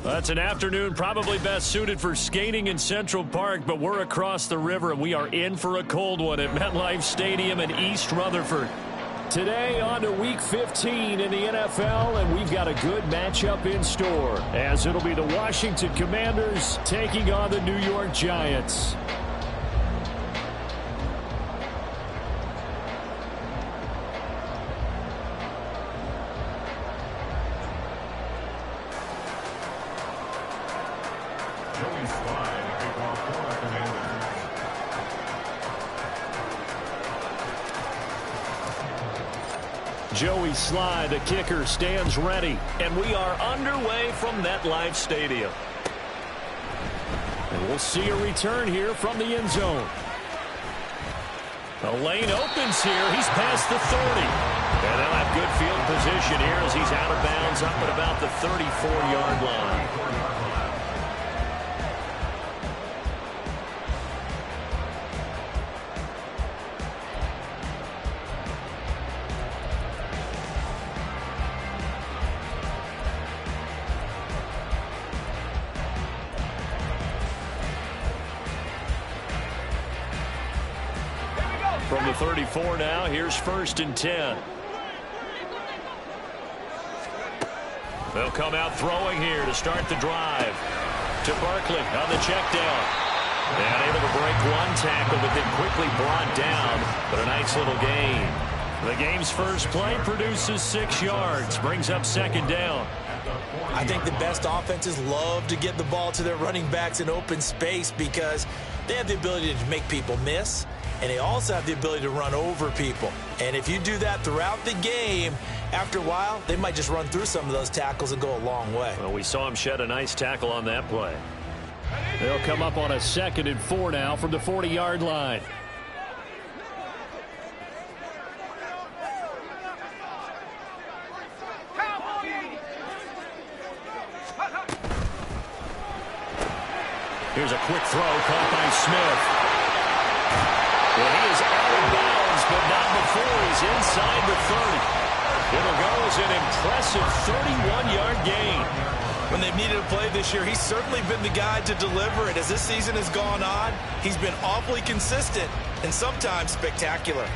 That's an afternoon probably best suited for skating in Central Park, but we're across the river, and we are in for a cold one at MetLife Stadium in East Rutherford. Today on to Week 15 in the NFL, and we've got a good matchup in store, as it'll be the Washington Commanders taking on the New York Giants. Joey Sly, the kicker, stands ready, and we are underway from MetLife Stadium. And we'll see a return here from the end zone. The lane opens here. He's past the 30. And they'll have good field position here as he's out of bounds up at about the 34-yard line. From the 34 now, here's 1st and 10. They'll come out throwing here to start the drive. To Barkley on the check down. And able to break one tackle, but then quickly brought down. But a nice little gain. The game's first play produces 6 yards. Brings up 2nd down. I think the best offenses love to get the ball to their running backs in open space because they have the ability to make people miss. And they also have the ability to run over people. And if you do that throughout the game, after a while, they might just run through some of those tackles and go a long way. Well, we saw him shed a nice tackle on that play. They'll come up on a 2nd and 4 now from the 40-yard line. Here's a quick throw caught by Smith. Well, he is out of bounds, but not before he's inside the 30. It'll go as an impressive 31-yard gain. When they've needed a play this year, he's certainly been the guy to deliver it. As this season has gone on, he's been awfully consistent and sometimes spectacular.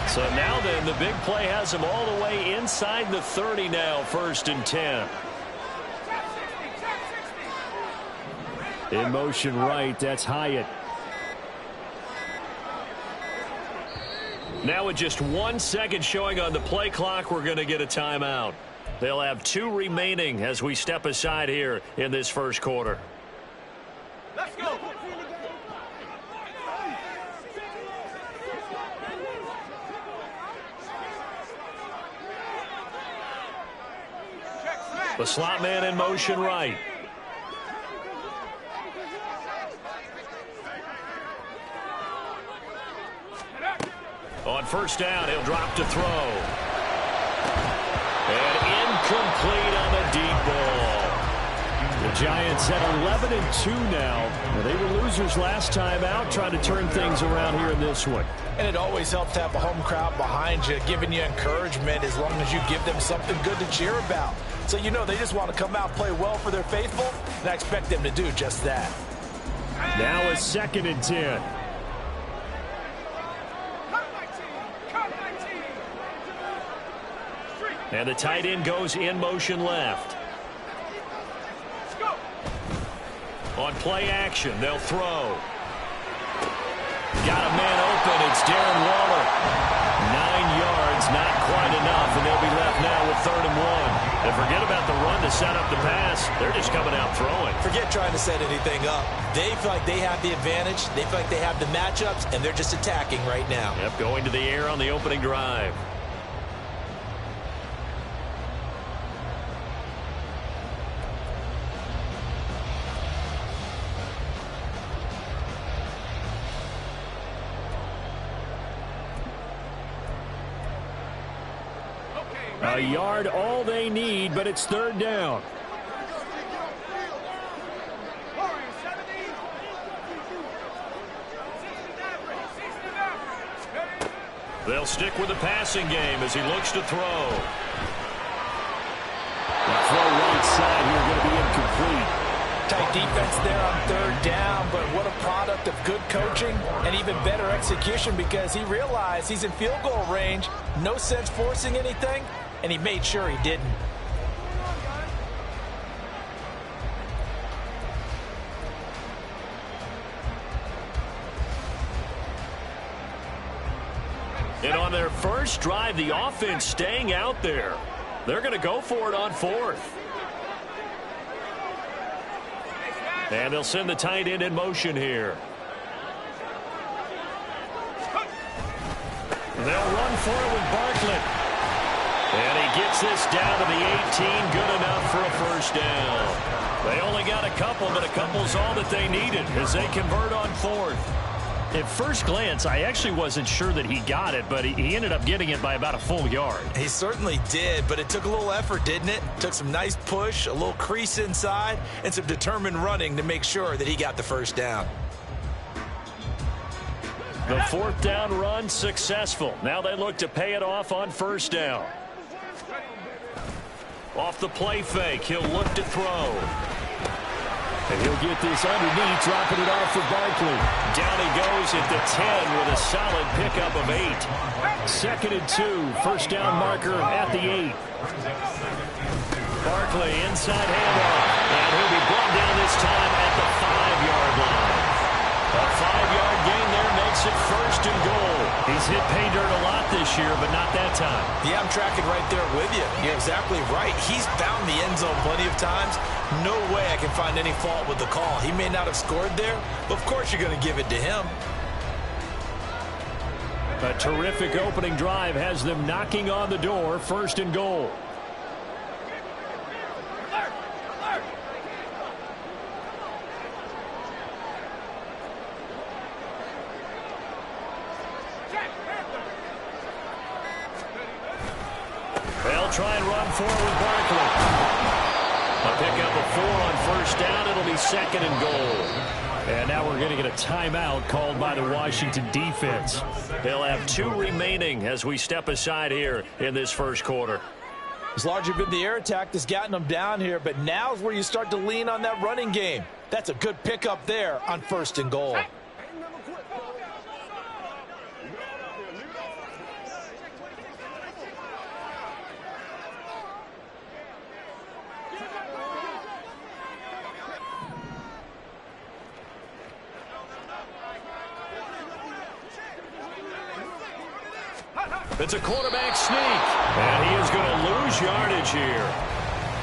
So now then, the big play has him all the way inside the 30 now, 1st and 10. In motion right, that's Hyatt. Now with just 1 second showing on the play clock, we're going to get a timeout. They'll have 2 remaining as we step aside here in this first quarter. Let's go. The slot man in motion right. On 1st down, he'll drop to throw. And incomplete on the deep ball. The Giants at 11-2 now. They were losers last time out, trying to turn things around here in this one. And it always helps to have a home crowd behind you, giving you encouragement as long as you give them something good to cheer about. So you know they just want to come out and play well for their faithful, and I expect them to do just that. Now a 2nd and 10. And the tight end goes in motion left. On play action, they'll throw. Got a man open. It's Darren Waller. 9 yards, not quite enough, and they'll be left now with 3rd and 1. And forget about the run to set up the pass. They're just coming out throwing. Forget trying to set anything up. They feel like they have the advantage. They feel like they have the matchups, and they're just attacking right now. Yep, going to the air on the opening drive. A yard all they need, but it's 3rd down. They'll stick with the passing game as he looks to throw. The throw right side here going to be incomplete. Tight defense there on third down, but what a product of good coaching and even better execution because he realized he's in field goal range. No sense forcing anything, and he made sure he didn't. And on their first drive, the offense staying out there. They're going to go for it on fourth. And they'll send the tight end in motion here. They'll run for it with Barkley. And he gets this down to the 18. Good enough for a first down. They only got a couple, but a couple's all that they needed as they convert on fourth. At first glance, I actually wasn't sure that he got it, but he ended up getting it by about a full yard. He certainly did, but it took a little effort, didn't it? Took some nice push, a little crease inside, and some determined running to make sure that he got the first down. The fourth down run successful. Now they look to pay it off on first down. Off the play fake, he'll look to throw. And he'll get this underneath, dropping it off for Barkley. Down he goes at the 10 with a solid pickup of 8. 2nd and 2, first down marker at the 8. Barkley inside handoff, and he'll be brought down this time at the 5-yard line. A 5-yard gain there makes it first and goal. He's hit pay dirt a lot this year, but not that time. Yeah, I'm tracking right there with you. You're exactly right. He's found the end zone plenty of times. No way I can find any fault with the call. He may not have scored there, but of course you're going to give it to him. A terrific opening drive has them knocking on the door, first and goal. They'll try and run forward with Barkley. A pickup of 4 on first down. It'll be 2nd and goal. And now we're going to get a timeout called by the Washington defense. They'll have 2 remaining as we step aside here in this first quarter. It's largely been the air attack that's gotten them down here, but now's where you start to lean on that running game. That's a good pickup there on first and goal. It's a quarterback sneak, and he is going to lose yardage here.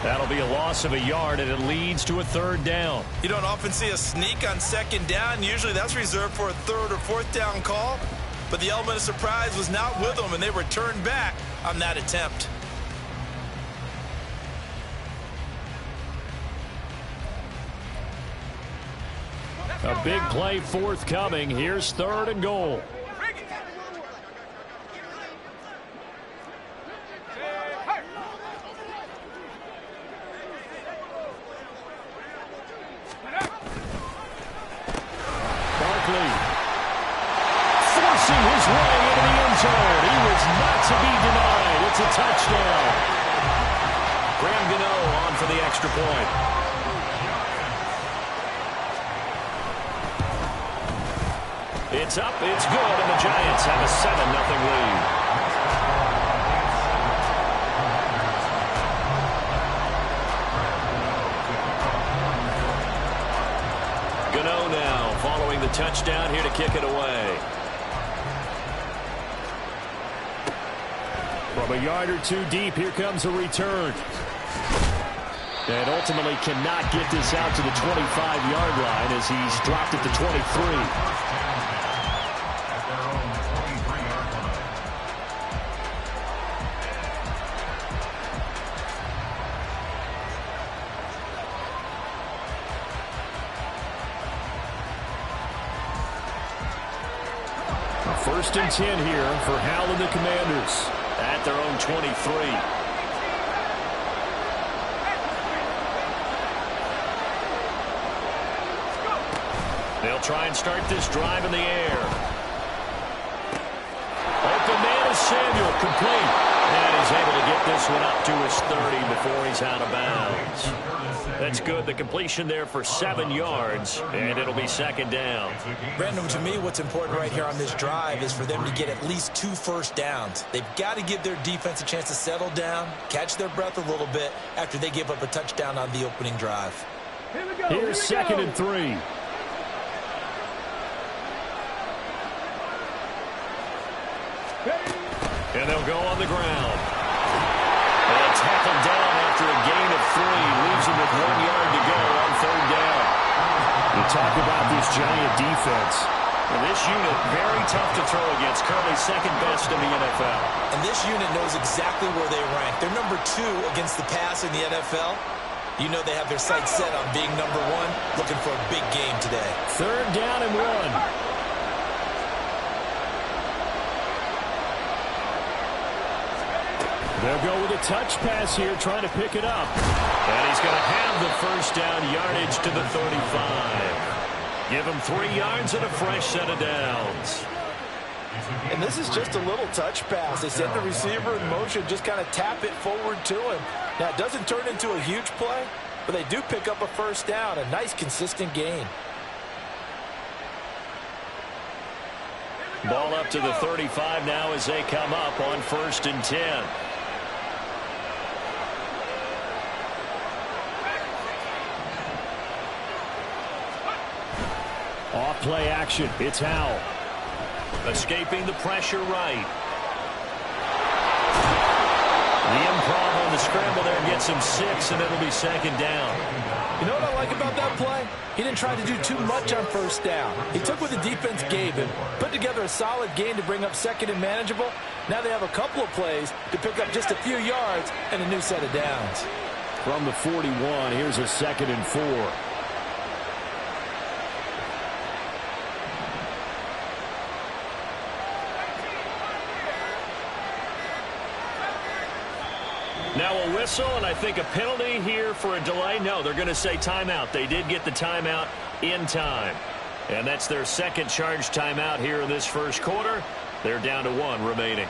That'll be a loss of a yard, and it leads to a 3rd down. You don't often see a sneak on 2nd down. Usually that's reserved for a 3rd or 4th down call. But the element of surprise was not with them, and they returned back on that attempt. A big play forthcoming. Here's 3rd and goal. Forcing his way into the end zone. He was not to be denied. It's a touchdown. Graham Gano on for the extra point. It's up, it's good, and the Giants have a 7-0 lead. Gano now following the touchdown here to kick it away. From a yard or 2 deep, here comes a return. And ultimately cannot get this out to the 25-yard line as he's dropped at the 23. First and 10 here for Hal and the Commanders at their own 23. They'll try and start this drive in the air. Open man Samuel, complete. And he's able to get this one up to his 30 before he's out of bounds. That's good. The completion there for 7 yards, and it'll be second down. Brandon, to me, what's important right here on this drive is for them to get at least 2 first downs. They've got to give their defense a chance to settle down, catch their breath a little bit after they give up a touchdown on the opening drive. Here's second and 3. And they'll go on the ground. And tackled down after a gain of 3. Leaves him with 1 yard to go on third down. You talk about this Giant defense. And this unit, very tough to throw against. Currently second best in the NFL. And this unit knows exactly where they rank. They're number 2 against the pass in the NFL. You know they have their sights set on being number 1, looking for a big game today. Third down and 1. They'll go with a touch pass here, trying to pick it up. And he's going to have the first down, yardage to the 35. Give him 3 yards and a fresh set of downs. And this is just a little touch pass. They send the receiver in motion, just kind of tap it forward to him. Now, it doesn't turn into a huge play, but they do pick up a first down, a nice, consistent gain. Ball up to the 35 now as they come up on 1st and 10. Off play action. It's Howell. Escaping the pressure right. The improv on the scramble there gets him 6, and it'll be second down. You know what I like about that play? He didn't try to do too much on first down. He took what the defense gave him, put together a solid gain to bring up second and manageable. Now they have a couple of plays to pick up just a few yards and a new set of downs. From the 41, here's a 2nd and 4. Now a whistle, and I think a penalty here for a delay. No, they're going to say timeout. They did get the timeout in time. And that's their second charge timeout here in this first quarter. They're down to 1 remaining.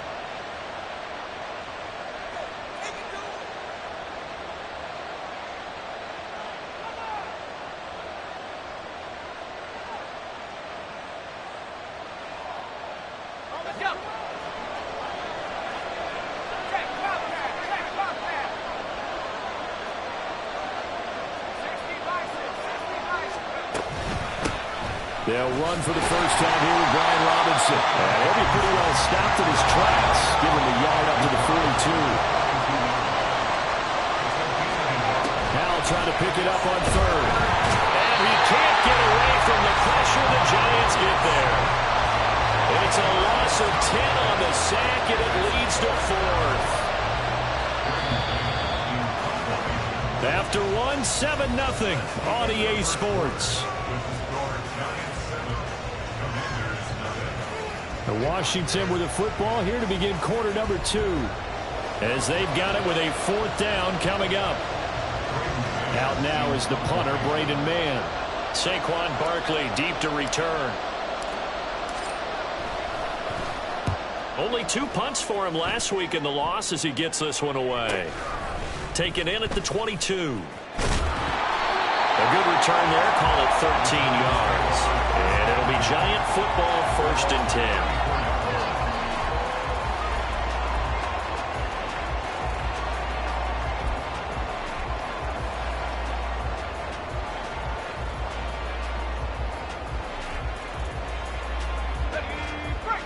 They'll run for the first time here with Brian Robinson. And he'll be pretty well stopped in his tracks, giving the yard up to the 42. Howell trying to pick it up on 3rd. And he can't get away from the pressure. The Giants get there. It's a loss of 10 on the sack, and it leads to 4th. After 1, 7-0 on EA Sports. Washington with a football here to begin quarter number 2. As they've got it with a 4th down coming up. Out now is the punter, Braden Mann. Saquon Barkley deep to return. Only 2 punts for him last week in the loss as he gets this one away. Taken in at the 22. A good return there, call it 13 yards. And it'll be Giant football, 1st and 10.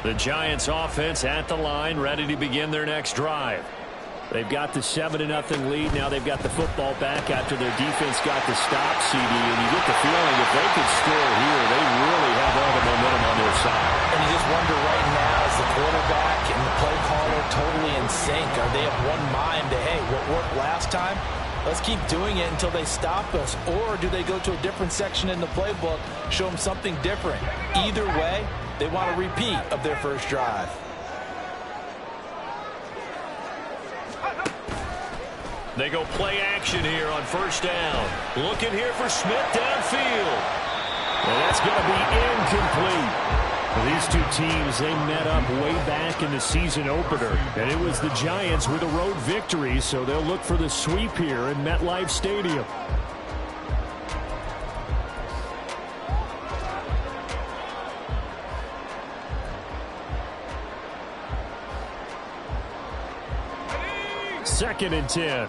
The Giants offense at the line, ready to begin their next drive. They've got the 7-0 lead. Now they've got the football back after their defense got the stop, CD. And you get the feeling if they could score here, they really have all the momentum on their side. And you just wonder right now, is the quarterback and the play caller totally in sync? Are they of one mind to, hey, what worked last time? Let's keep doing it until they stop us. Or do they go to a different section in the playbook, show them something different? Either way, they want a repeat of their first drive. They go play action here on 1st down. Looking here for Smith downfield. And that's going to be incomplete. These two teams, they met up way back in the season opener, and it was the Giants with a road victory, so they'll look for the sweep here in MetLife Stadium. Second and 10.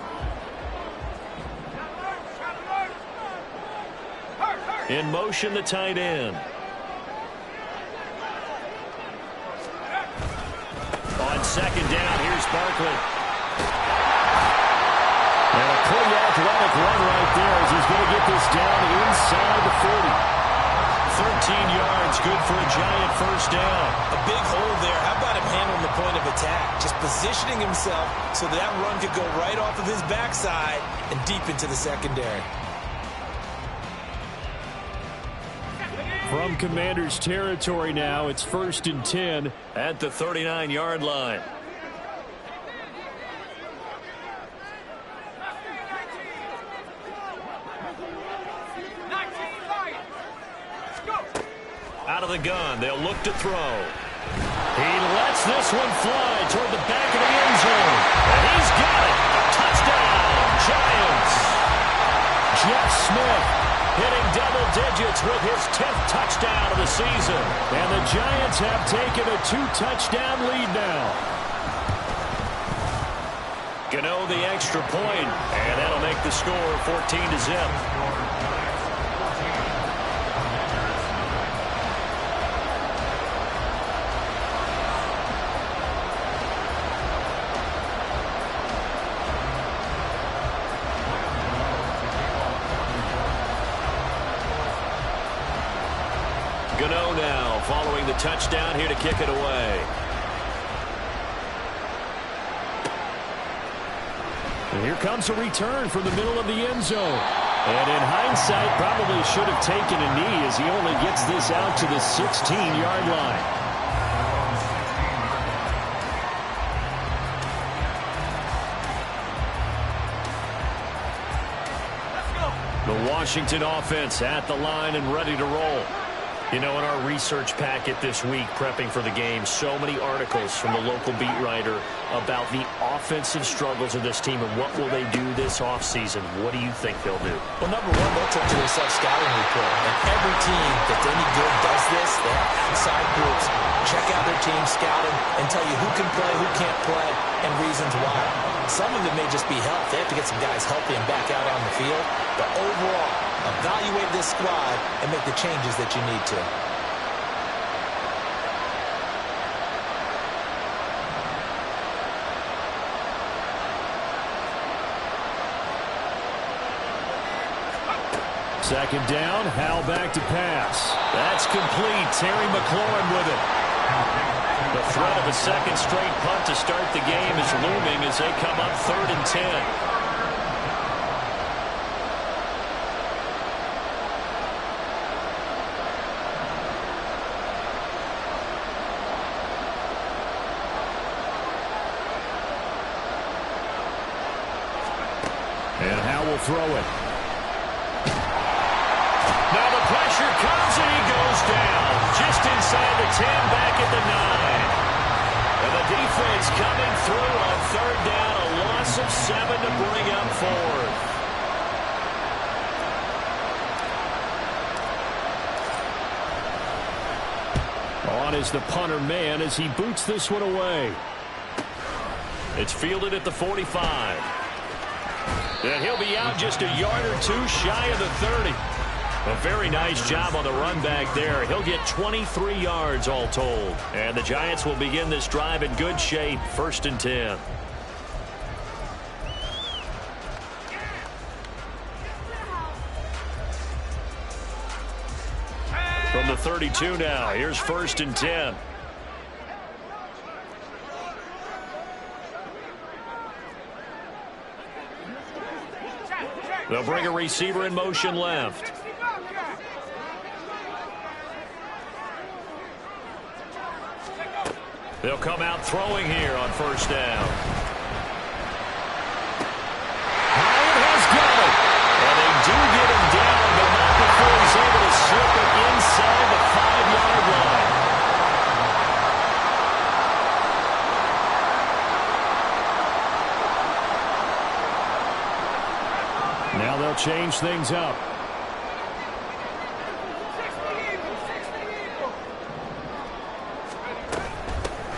In motion, the tight end. On second down, here's Barkley. And a pretty athletic run right there as he's going to get this down inside the 40. 13 yards, good for a Giant first down. A big hole there. How about him handling the point of attack? Just positioning himself so that run could go right off of his backside and deep into the secondary. From Commander's territory now, it's first and 10 at the 39-yard line. Out of the gun, they'll look to throw. He lets this one fly toward the back of the end zone. And he's got it. Touchdown, Giants. Jeff Smith hitting double digits with his 10th touchdown of the season. And the Giants have taken a 2-touchdown lead now. Gano the extra point, and that'll make the score 14-0. Gano now following the touchdown here to kick it away. And here comes a return from the middle of the end zone. And in hindsight, probably should have taken a knee as he only gets this out to the 16-yard line. The Washington offense at the line and ready to roll. You know, in our research packet this week, prepping for the game, so many articles from the local beat writer about the offensive struggles of this team and what will they do this offseason. What do you think they'll do? Well, number one, they'll turn to their self-scouting report. And every team that's any good does this. They have inside groups. Check out their team, scout them, and tell you who can play, who can't play, and reasons why. Some of it may just be health. They have to get some guys healthy and back out on the field. But overall, evaluate this squad and make the changes that you need to. Second down, Hal back to pass. That's complete. Terry McLaurin with it. The threat of a second straight punt to start the game is looming as they come up 3rd and 10. And Hal will throw it. Now the pressure comes and he goes down. Just inside the 10, back at the 9. And the defense coming through on 3rd down. A loss of 7 to bring up 4th. On is the punter man as he boots this one away. It's fielded at the 45. And he'll be out just a yard or two shy of the 30. A very nice job on the run back there. He'll get 23 yards all told. And the Giants will begin this drive in good shape. 1st and 10. From the 32 now, here's 1st and 10. They'll bring a receiver in motion left. They'll come out throwing here on 1st down. Hyatt has got it. And they do get him down, but not before he's able to slip it inside the 5-yard line. Now they'll change things up.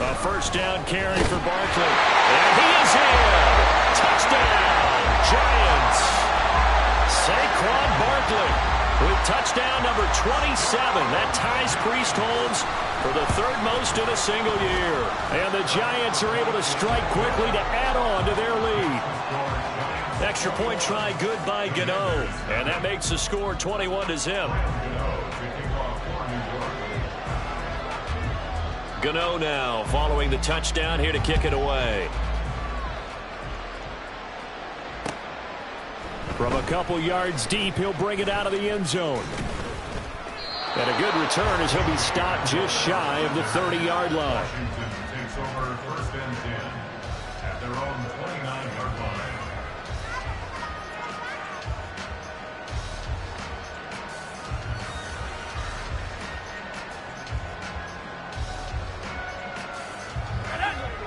A first down carry for Barkley. And he is in. Touchdown, Giants. Saquon Barkley with touchdown number 27. That ties Priest Holmes for the third most in a single year. And the Giants are able to strike quickly to add on to their lead. Extra point try good by Llroe. And that makes the score 21-0. Llroe now following the touchdown here to kick it away. From a couple yards deep, he'll bring it out of the end zone. And a good return as he'll be stopped just shy of the 30-yard line. Washington takes over first and 10 at their own 29-yard line.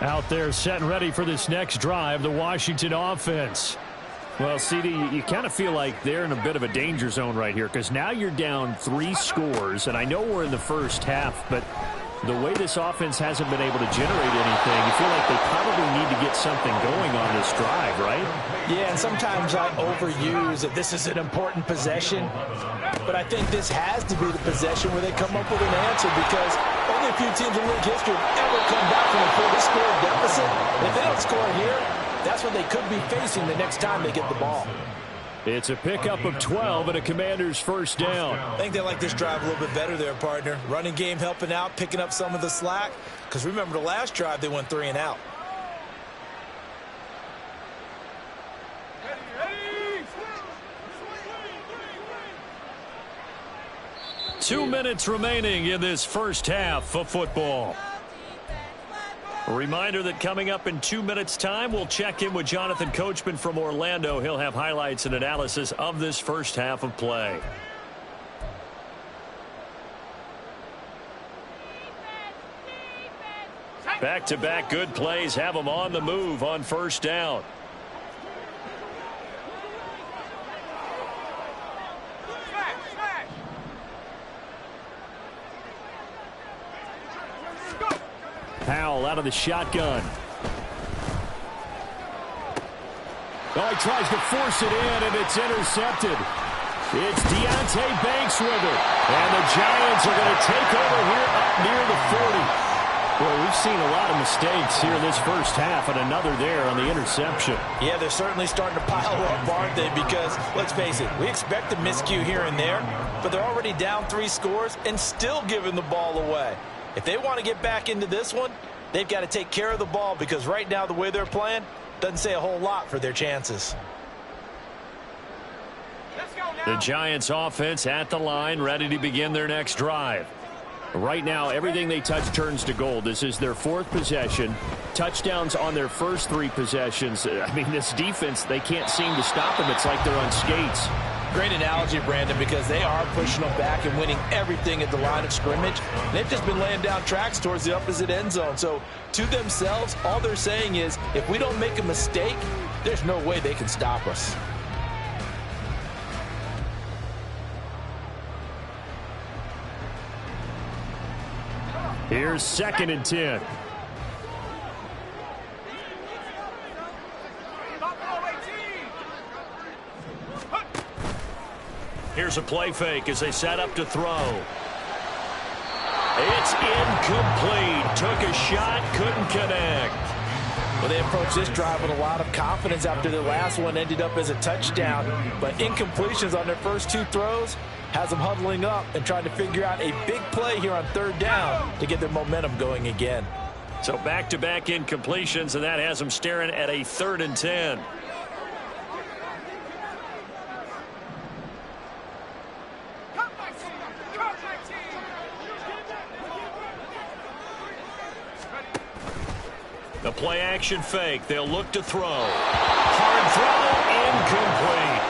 Out there set and ready for this next drive, the Washington offense. Well, CD, you kind of feel like they're in a bit of a danger zone right here because now you're down 3 scores, and I know we're in the first half, but the way this offense hasn't been able to generate anything, you feel like they probably need to get something going on this drive, right? Yeah, and sometimes I overuse that this is an important possession, but I think this has to be the possession where they come up with an answer because only a few teams in league history have ever come back from a 40-score deficit. If they don't score here, that's what they could be facing the next time they get the ball. It's a pickup of 12 and a Commander's first down. I think they like this drive a little bit better there, partner. Running game helping out, picking up some of the slack. Because remember the last drive, they went 3 and out. Two minutes remaining in this first half of football. A reminder that coming up in 2 minutes' time, we'll check in with Jonathan Coachman from Orlando. He'll have highlights and analysis of this first half of play. Back-to-back good plays have them on the move on first down. Powell out of the shotgun. Oh, he tries to force it in, and it's intercepted. It's Deonte Banks with it. And the Giants are going to take over here up near the 40. Well, we've seen a lot of mistakes here this first half, and another there on the interception. Yeah, they're certainly starting to pile up, aren't they? Because, let's face it, we expect a miscue here and there, but they're already down 3 scores and still giving the ball away. If they want to get back into this one, they've got to take care of the ball because right now the way they're playing doesn't say a whole lot for their chances. The Giants offense at the line, ready to begin their next drive. Right now, everything they touch turns to gold. This is their 4th possession. Touchdowns on their first 3 possessions. I mean, this defense, they can't seem to stop them. It's like they're on skates. Great analogy, Brandon, because they are pushing them back and winning everything at the line of scrimmage. They've just been laying down tracks towards the opposite end zone. So, to themselves, all they're saying is, if we don't make a mistake, there's no way they can stop us. Here's 2nd and 10. Here's a play fake as they set up to throw. It's incomplete. Took a shot, couldn't connect. Well, they approached this drive with a lot of confidence after their last one ended up as a touchdown. But incompletions on their first 2 throws has them huddling up and trying to figure out a big play here on 3rd down to get their momentum going again. So back-to-back incompletions, and that has them staring at a 3rd and 10. The play-action fake. They'll look to throw. Hard throw, incomplete.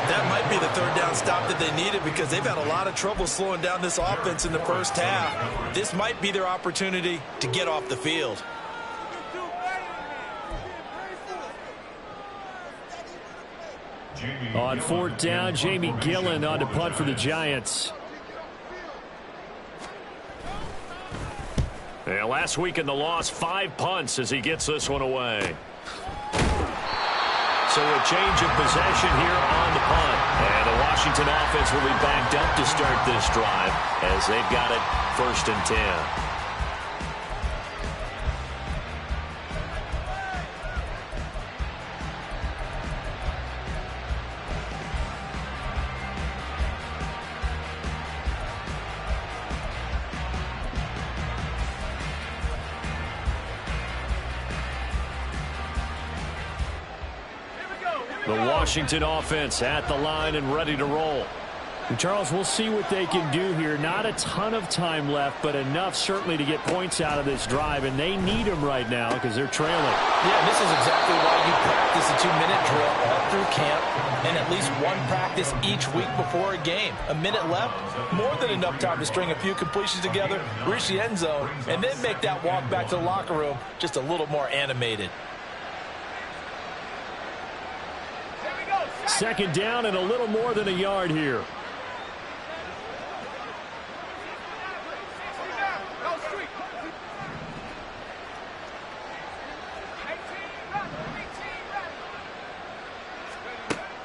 That might be the 3rd down stop that they needed because they've had a lot of trouble slowing down this offense in the first half. This might be their opportunity to get off the field. Junior On fourth down, Jamie Gillen on to punt for the Giants. Yeah, last week in the loss, 5 punts as he gets this one away. So a change of possession here on the punt. And the Washington offense will be backed up to start this drive as they've got it 1st and 10. The Washington offense at the line and ready to roll. And Charles, we'll see what they can do here. Not a ton of time left, but enough certainly to get points out of this drive, and they need them right now because they're trailing. Yeah, this is exactly why you practice a 2-minute drill all through camp and at least one practice each week before a game. A minute left, more than enough time to string a few completions together, reach the end zone, and then make that walk back to the locker room just a little more animated. 2nd down and a little more than a yard here.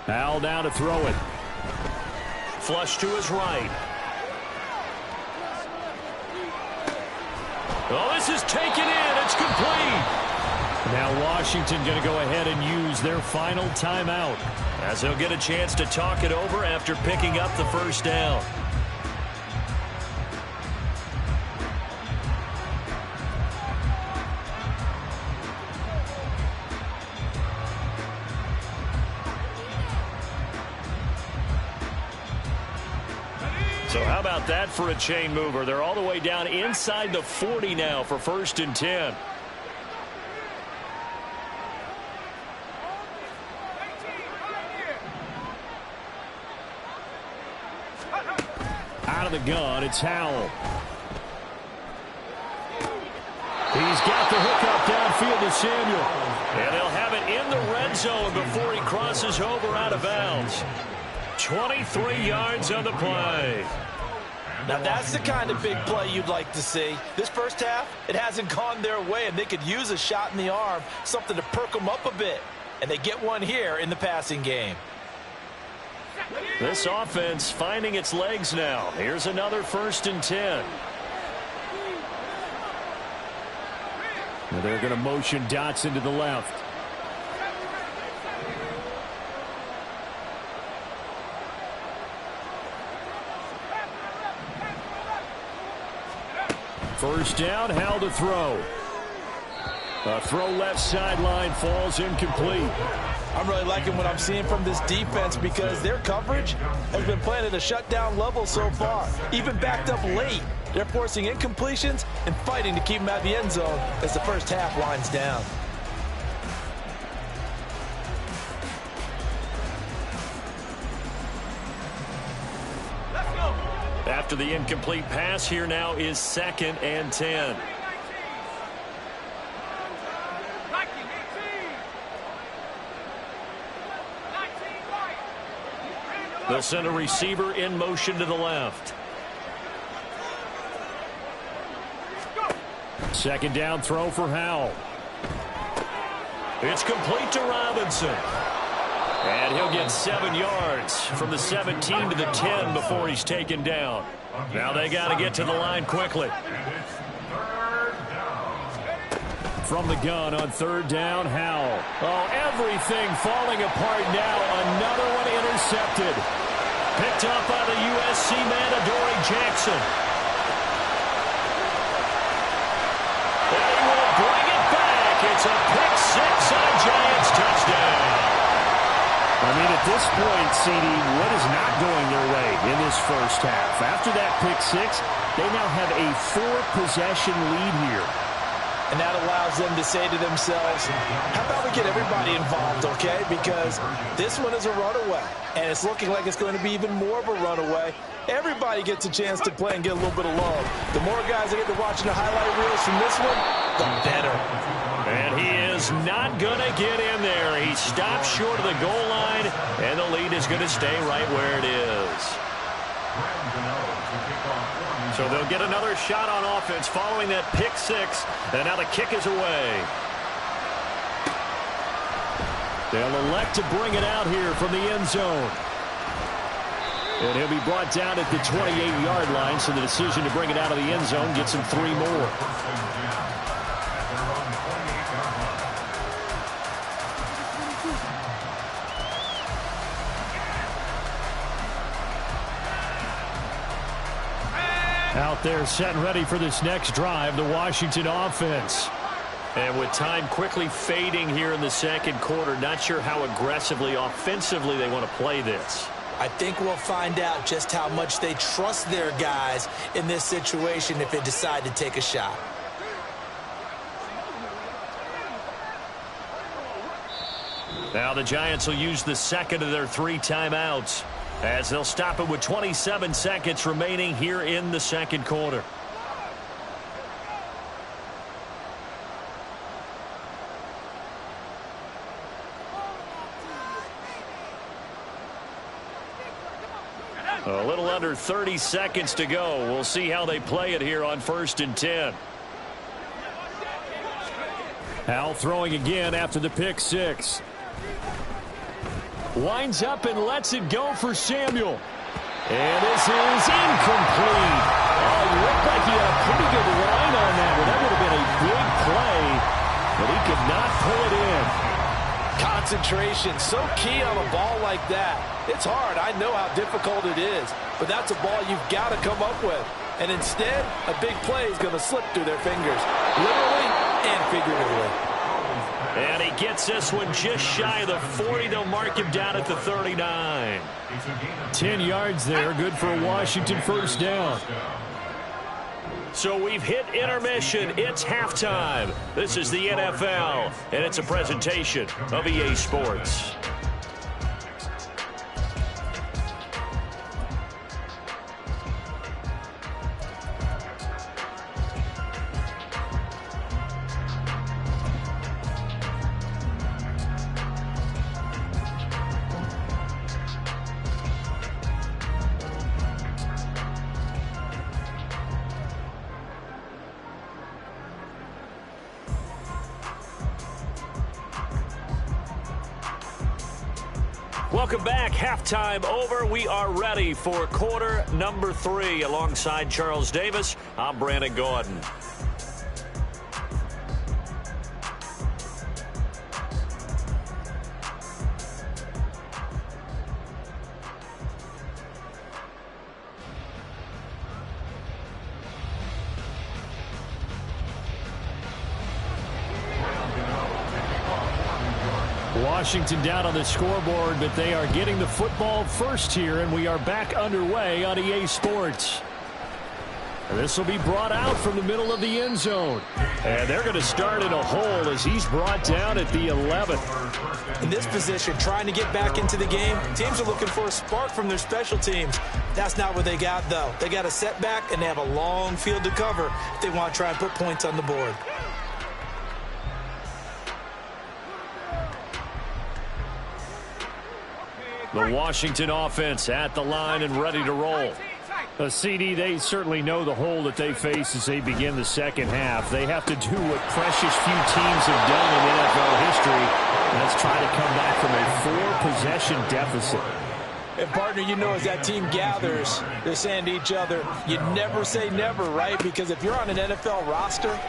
Al now to throw it. Flush to his right. Oh, this is taken in. It's complete. Now Washington going to go ahead and use their final timeout as they'll get a chance to talk it over after picking up the 1st down. So how about that for a chain mover? They're all the way down inside the 40 now for 1st and 10. Out of the gun, it's Howell. He's got the hookup downfield to Samuel. And they'll have it in the red zone before he crosses over out of bounds. 23 yards on the play. Now that's the kind of big play you'd like to see. This first half, it hasn't gone their way, and they could use a shot in the arm, something to perk them up a bit. And they get one here in the passing game. This offense finding its legs now. Here's another 1st and 10. Now they're going to motion Dotson to the left. First down, Howell to throw. A throw left sideline falls incomplete. I'm really liking what I'm seeing from this defense because their coverage has been playing at a shutdown level so far. Even backed up late, they're forcing incompletions and fighting to keep them at the end zone as the first half winds down. After the incomplete pass, here now is 2nd and 10. They'll send a receiver in motion to the left. 2nd down throw for Howell. It's complete to Robinson. And he'll get 7 yards from the 17 to the 10 before he's taken down. Now they got to get to the line quickly. From the gun on 3rd down, Howell. Oh, everything falling apart now. Another one intercepted. Picked up by the USC man, Adoree Jackson. And he will bring it back. It's a pick 6 on a Giants touchdown. I mean, at this point, CD, what is not going their way in this first half? After that pick 6, they now have a 4-possession lead here. And that allows them to say to themselves, how about we get everybody involved, okay? Because this one is a runaway, and it's looking like it's going to be even more of a runaway. Everybody gets a chance to play and get a little bit of love. The more guys that get to watching the highlight reels from this one, the better. And he is not going to get in there. He stops short of the goal line, and the lead is going to stay right where it is. So they'll get another shot on offense following that pick six, and now the kick is away. They'll elect to bring it out here from the end zone. And he'll be brought down at the 28-yard line, so the decision to bring it out of the end zone gets him 3 more. Out there set and ready for this next drive, the Washington offense. And with time quickly fading here in the second quarter, not sure how aggressively, offensively they want to play this. I think we'll find out just how much they trust their guys in this situation if they decide to take a shot. Now the Giants will use the second of their 3 timeouts as they'll stop it with 27 seconds remaining here in the second quarter. A little under 30 seconds to go. We'll see how they play it here on 1st and 10. Hal throwing again after the pick six. Winds up and lets it go for Samuel. And this is incomplete. Oh, he looked like he had a pretty good line on that one. That would have been a big play, but he could not pull it in. Concentration, so key on a ball like that. It's hard. I know how difficult it is, but that's a ball you've got to come up with. And instead, a big play is going to slip through their fingers, literally and figuratively. And he gets this one just shy of the 40. They'll mark him down at the 39. 10 yards there, good for a Washington first down. So we've hit intermission. It's halftime. This is the NFL, and it's a presentation of EA Sports. Welcome back. Halftime over. We are ready for quarter number 3. Alongside Charles Davis, I'm Brandon Gordon. Washington down on the scoreboard, but they are getting the football first here, and we are back underway on EA Sports. This will be brought out from the middle of the end zone. And they're going to start in a hole as he's brought down at the 11. In this position, trying to get back into the game, teams are looking for a spark from their special teams. That's not what they got, though. They got a setback, and they have a long field to cover if they want to try and put points on the board. The Washington offense at the line and ready to roll. CD, they certainly know the hole that they face as they begin the second half. They have to do what precious few teams have done in NFL history. Let's try to come back from a 4-possession deficit. And, partner, you know, as that team gathers, they're saying to each other, you never say never, right? Because if you're on an NFL roster,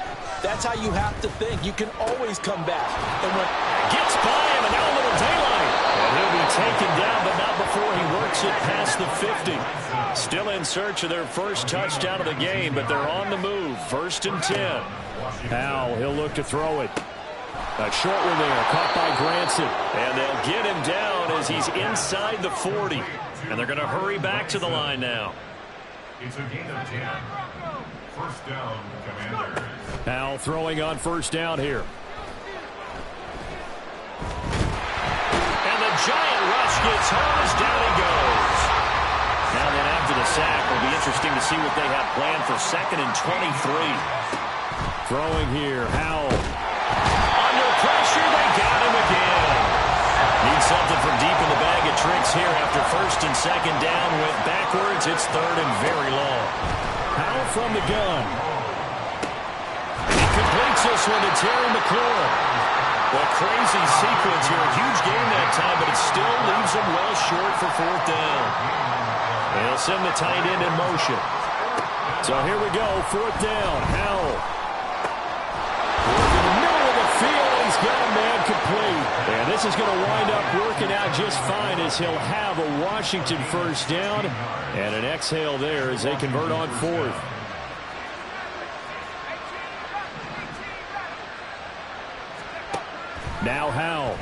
that's how you have to think. You can always come back. And when gets by him, and now a little daylight. And he'll be taken down, but not before he works it past the 50. Still in search of their first touchdown of the game, but they're on the move. 1st and 10. Hal, he'll look to throw it. A short one there, caught by Granson. And they'll get him down as he's inside the 40. And they're going to hurry back to the line now. It's a gain of 10. First down, Commanders. Hal throwing on first down here. And the giant rush gets home as down he goes. Now then after the sack, it'll be interesting to see what they have planned for 2nd and 23. Throwing here, Howell. got him again. Need something from deep in the bag of tricks here after first and second down. Went backwards. It's third and very long. Powell from the gun. He completes this one to Terry McLaurin. A crazy sequence here. A huge game that time, but it still leaves him well short for fourth down. They'll send the tight end in motion. So here we go, fourth down. Howell. In the middle of the field, he's got a man complete. And this is going to wind up working out just fine as he'll have a Washington first down. And an exhale there as they convert on fourth. Now Howell.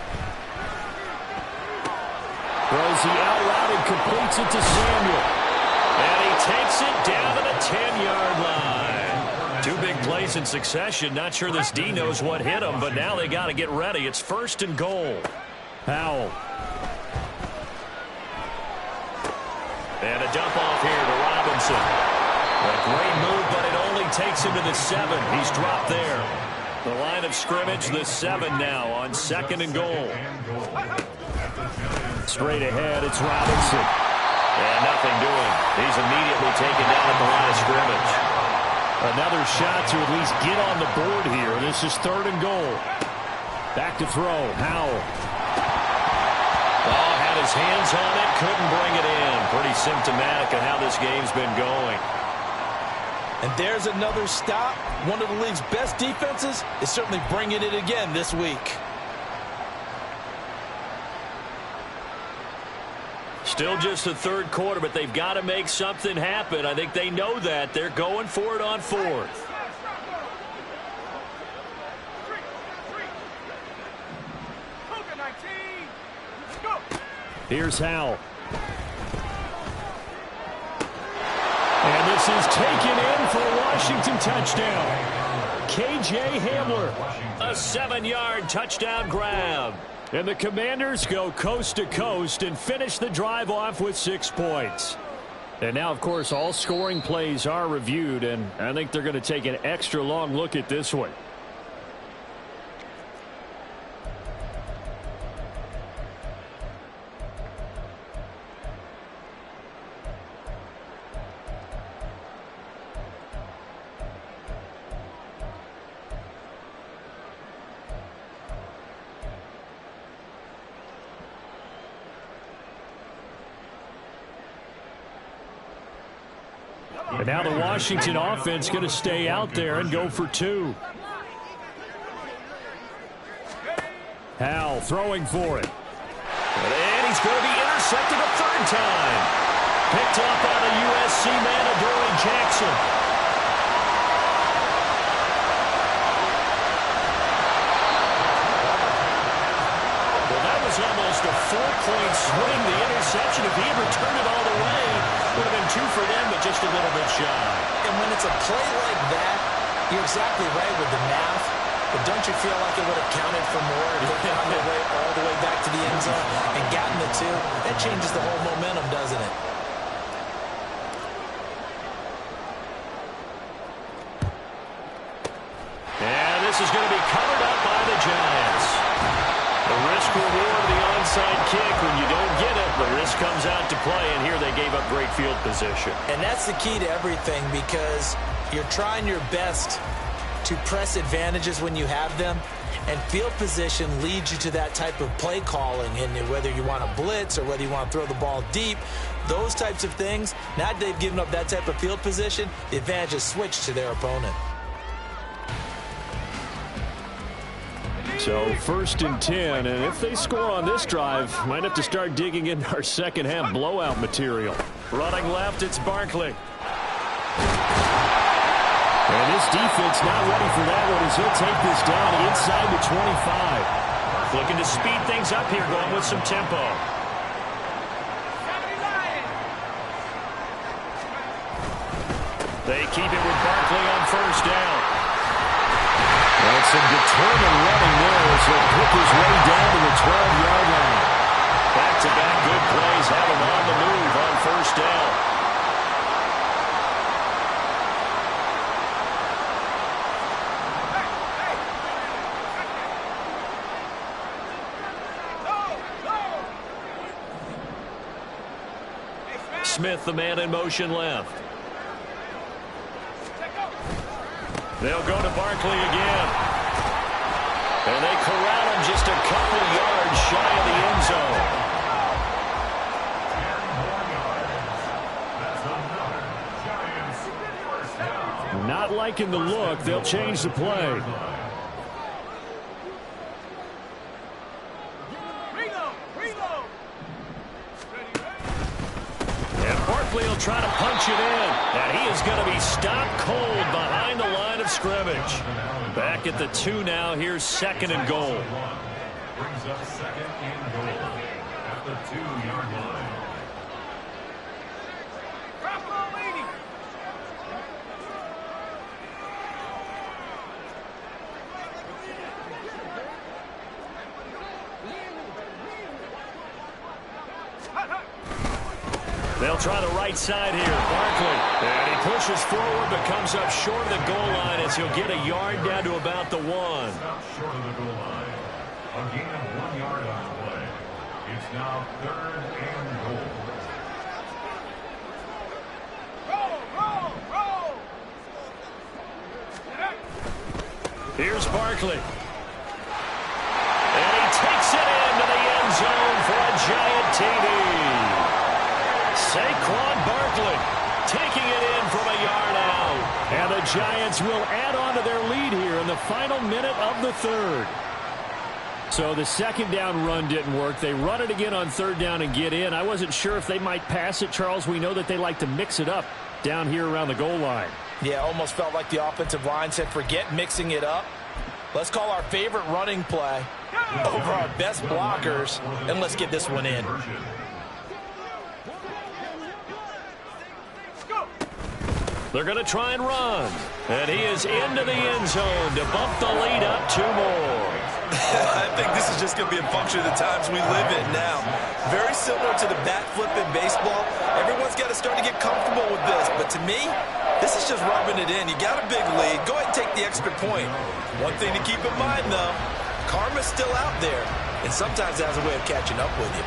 Throws the out route and completes it to Samuel. And he takes it down to the 10-yard line. Two big plays in succession. Not sure this D knows what hit him, but now they got to get ready. It's first and goal. Howell. And a dump off here to Robinson. A great move, but it only takes him to the 7. He's dropped there. The line of scrimmage, the 7 now on second and goal. Straight ahead, it's Robinson. And nothing doing. He's immediately taken down at the line of scrimmage. Another shot to at least get on the board here. This is third and goal. Back to throw. Howell. Oh, had his hands on it, couldn't bring it in. Pretty symptomatic of how this game's been going. And there's another stop. One of the league's best defenses is certainly bringing it again this week. Still just the third quarter, but they've got to make something happen. I think they know that. They're going for it on fourth. Here's Howell. And this is taken in for a Washington touchdown. K.J. Hamler. A 7-yard touchdown grab. And the Commanders go coast to coast and finish the drive off with 6 points. And now, of course, all scoring plays are reviewed, and I think they're going to take an extra long look at this one. And now the Washington offense going to stay out there and go for 2. Howell throwing for it. And he's going to be intercepted a third time. Picked up by the USC man, Llroe Jackson. Well, that was almost a 4-point swing, the interception. If he had returned it all the way, would have been 2 for them, but just a little bit shy. And when it's a play like that, you're exactly right with the math. But don't you feel like it would have counted for more if they found their way all the way back to the end zone and gotten the 2? That changes the whole momentum, doesn't it? And this is going to be covered up by the Giants. The risk-reward of the onside kick. When you don't get it, the risk comes out to play, and here they gave up great field position. And that's the key to everything, because you're trying your best to press advantages when you have them, and field position leads you to that type of play calling. And whether you want to blitz or whether you want to throw the ball deep, those types of things, now that they've given up that type of field position, the advantage is switched to their opponent. So first and 10, and if they score on this drive, might have to start digging into our second half blowout material. Running left, it's Barkley. And this defense not ready for that one as he'll take this down inside the 25. Looking to speed things up here, going with some tempo. They keep it with Barkley on first down. Well, some determined running there as he'll pick his way down to the 12-yard line. Back-to-back good plays have him on the move on first down. Smith, the man in motion left. They'll go to Barkley again. And they corral him just a couple yards shy of the end zone. Not liking the look. They'll change the play. And Barkley will try to punch it in. And he is going to be stopped cold behind the line of scrimmage. Back at the 2 now. Here's 2nd and goal. Brings up 2nd and goal at the 2-yard line. They'll try the right side here. Barkley. And he pushes forward but comes up short of the goal line as he'll get a yard down to about the 1. Short of the goal line. A gain of 1 yard on the play. It's now 3rd and goal. Here's Barkley. And he takes it into the end zone for a giant TD. Saquon Barkley taking it in from a yard out. And the Giants will add on to their lead here in the final minute of the 3rd. So the 2nd down run didn't work. They run it again on 3rd down and get in. I wasn't sure if they might pass it, Charles. We know that they like to mix it up down here around the goal line. Yeah, almost felt like the offensive line said, forget mixing it up. Let's call our favorite running play over our best blockers, and let's get this one in. They're going to try and run. And he is into the end zone to bump the lead up 2 more. I think this is just going to be a function of the times we live in now. Very similar to the bat flip in baseball. Everyone's got to start to get comfortable with this. But to me, this is just rubbing it in. You got a big lead. Go ahead and take the extra point. One thing to keep in mind, though, karma's still out there. And sometimes it has a way of catching up with you.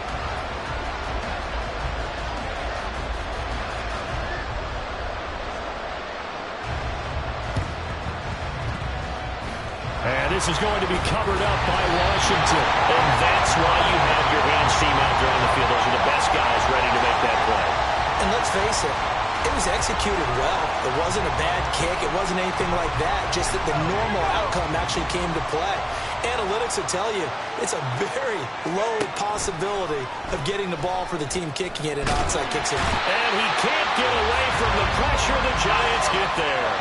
And this is going to be covered up by Washington. And that's why you have your hands team out there on the field. Those are the best guys ready to make that play. And let's face it, it was executed well. It wasn't a bad kick. It wasn't anything like that. Just that the normal outcome actually came to play. Analytics will tell you it's a very low possibility of getting the ball for the team kicking it and onside kicks it. And he can't get away from the pressure. The Giants get there.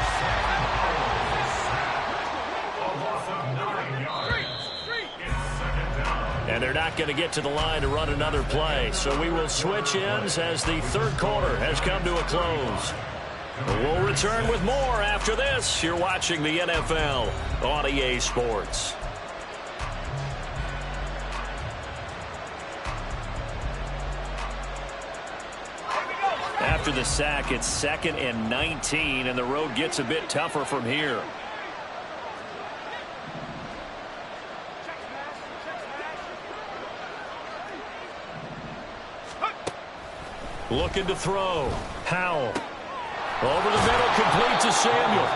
And they're not going to get to the line to run another play. So we will switch ends as the 3rd quarter has come to a close. We'll return with more after this. You're watching the NFL on EA Sports. After the sack, it's 2nd and 19, and the road gets a bit tougher from here. Looking to throw. Howell. Over the middle, complete to Samuel.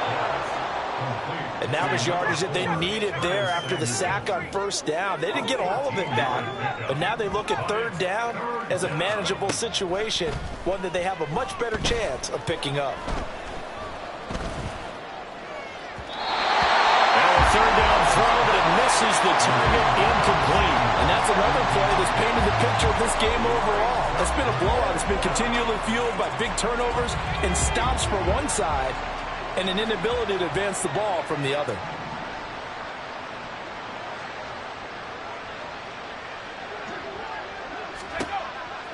And that was yardage that they needed there after the sack on 1st down. They didn't get all of it back, but now they look at 3rd down as a manageable situation, one that they have a much better chance of picking up. And a 3rd down throw, but it misses the target, incomplete. And that's another play that's painted the picture of this game overall. It's been a blowout. It's been continually fueled by big turnovers and stops for one side and an inability to advance the ball from the other.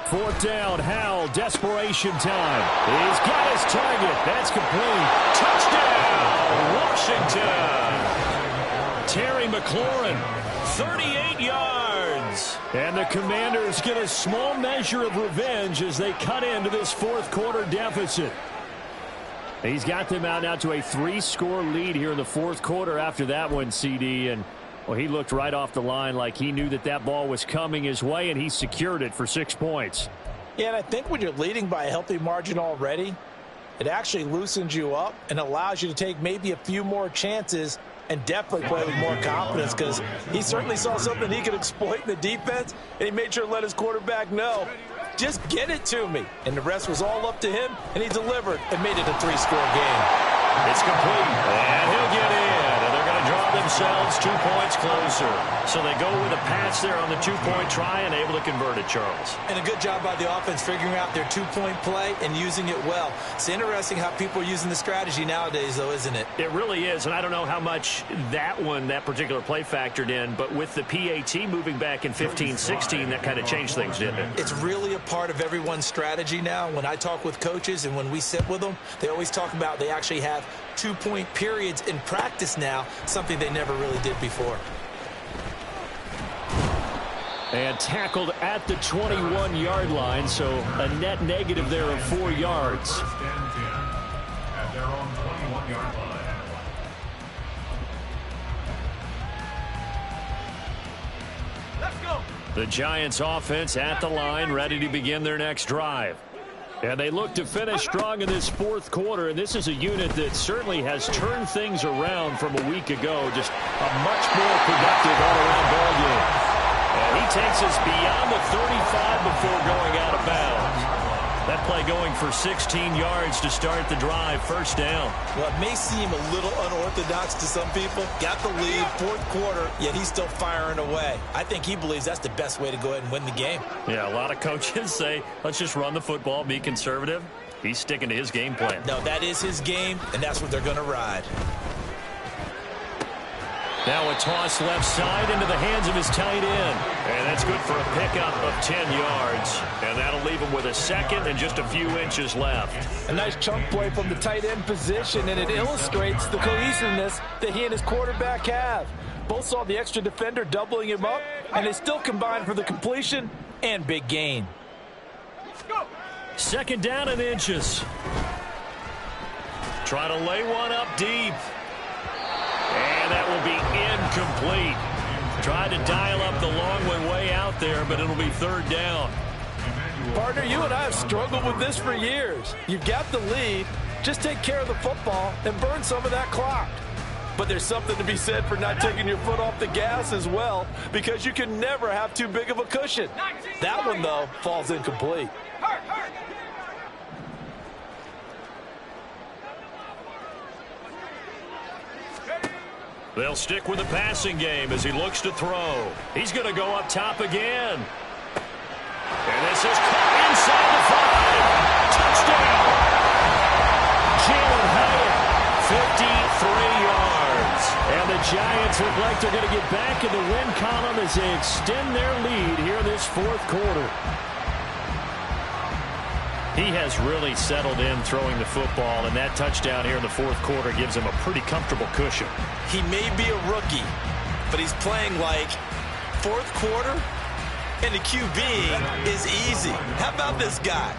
Fourth down, Howell, desperation time. He's got his target. That's complete. Touchdown, Washington. Terry McLaurin, 38 yards. And the Commanders get a small measure of revenge as they cut into this 4th quarter deficit. He's got them out now to a 3-score lead here in the 4th quarter after that one, CD. And, well, he looked right off the line like he knew that that ball was coming his way, and he secured it for 6 points. Yeah, and I think when you're leading by a healthy margin already, it actually loosens you up and allows you to take maybe a few more chances and definitely play with more confidence, because he certainly saw something he could exploit in the defense, and he made sure to let his quarterback know, just get it to me. And the rest was all up to him, and he delivered and made it a 3-score game. It's complete, and he'll get in, and they're going to draw themselves 2 points closer. So they go with a pass there on the 2-point try and able to convert it, Charles. And a good job by the offense figuring out their 2-point play and using it well. It's interesting how people are using the strategy nowadays, though, isn't it? It really is, and I don't know how much that particular play factored in, but with the PAT moving back in 15-16, that kind of changed things, didn't it? It's really a part of everyone's strategy now. When I talk with coaches and when we sit with them, they always talk about they actually have 2-point periods in practice now, something they never really did before. And tackled at the 21-yard line, so a net negative there of 4 yards. First and 10 at their own 21-yard line. Let's go. The Giants offense at the line, ready to begin their next drive. And they look to finish strong in this fourth quarter, and this is a unit that certainly has turned things around from a week ago. Just a much more productive all-around ball game. And he takes us beyond the 35 before going out of bounds. That play going for 16 yards to start the drive, first down. Well, it may seem a little unorthodox to some people. Got the lead, fourth quarter, yet he's still firing away. I think he believes that's the best way to go ahead and win the game. Yeah, a lot of coaches say, let's just run the football, be conservative. He's sticking to his game plan. No, that is his game, and that's what they're going to ride. Now a toss left side into the hands of his tight end. And that's good for a pickup of 10 yards. And that'll leave him with a second and just a few inches left. A nice chunk play from the tight end position, and it illustrates the cohesiveness that he and his quarterback have. Both saw the extra defender doubling him up, and they still combined for the completion and big gain. Second down and inches. Try to lay one up deep. And that will be incomplete. Tried to dial up the long one way out there, but it'll be third down. Partner, you and I have struggled with this for years. You've got the lead. Just take care of the football and burn some of that clock. But there's something to be said for not taking your foot off the gas as well, because you can never have too big of a cushion. That one, though, falls incomplete. They'll stick with the passing game as he looks to throw. He's going to go up top again. And this is caught inside the 5. Touchdown. Jalen Hyatt, 53 yards. And the Giants look like they're going to get back in the win column as they extend their lead here this fourth quarter. He has really settled in throwing the football, and that touchdown here in the fourth quarter gives him a pretty comfortable cushion. He may be a rookie, but he's playing like fourth quarter, and the QBing is easy. How about this guy?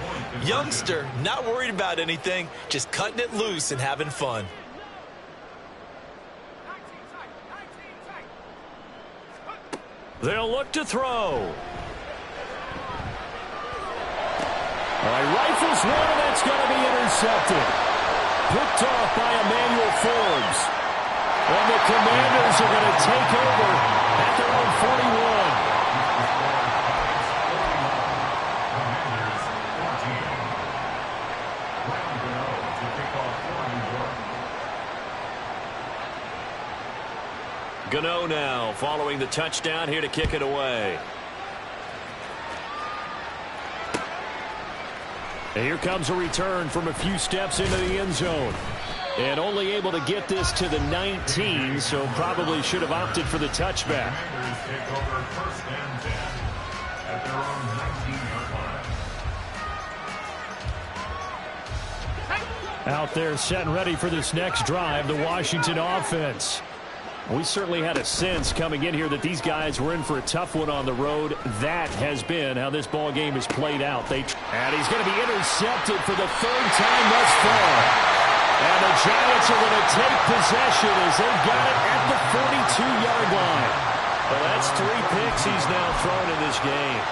Youngster, not worried about anything, just cutting it loose and having fun. They'll look to throw. All right, rifles one, and that's going to be intercepted. Picked off by Emmanuel Forbes. And the Commanders are going to take over at their own 41. Gano now following the touchdown here to kick it away. And here comes a return from a few steps into the end zone. And only able to get this to the 19, so probably should have opted for the touchback. Commanders take over first and 10 at their own 19-yard line. Out there set and ready for this next drive, the Washington offense. We certainly had a sense coming in here that these guys were in for a tough one on the road. That has been how this ball game has played out. And he's going to be intercepted for the third time thus far. And the Giants are going to take possession as they've got it at the 42-yard line. Well, that's 3 picks he's now thrown in this game.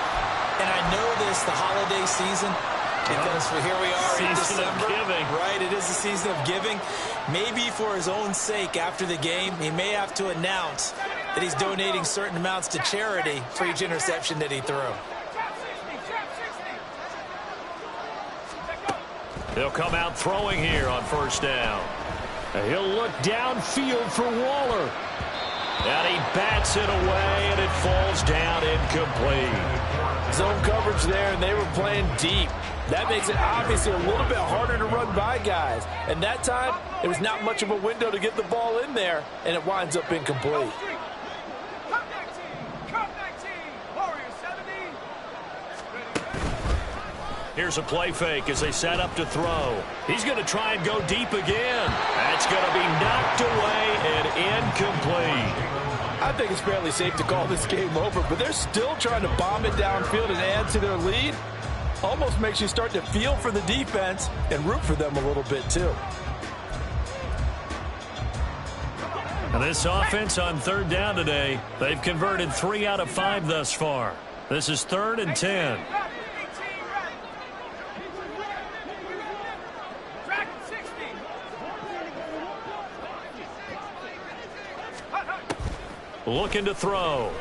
And I know this, the holiday season, because here we are in December. Season of giving. Right, it is the season of giving. Maybe for his own sake after the game, he may have to announce that he's donating certain amounts to charity for each interception that he threw. They'll come out throwing here on first down. He'll look downfield for Waller. And he bats it away, and it falls down incomplete. Zone coverage there, and they were playing deep. That makes it obviously a little bit harder to run by guys. And that time, there was not much of a window to get the ball in there, and it winds up incomplete. Here's a play fake as they set up to throw. He's going to try and go deep again. That's going to be knocked away and incomplete. I think it's fairly safe to call this game over, but they're still trying to bomb it downfield and add to their lead. Almost makes you start to feel for the defense and root for them a little bit too. And this offense on third down today, they've converted 3 out of 5 thus far. This is 3rd and 10. Looking to throw.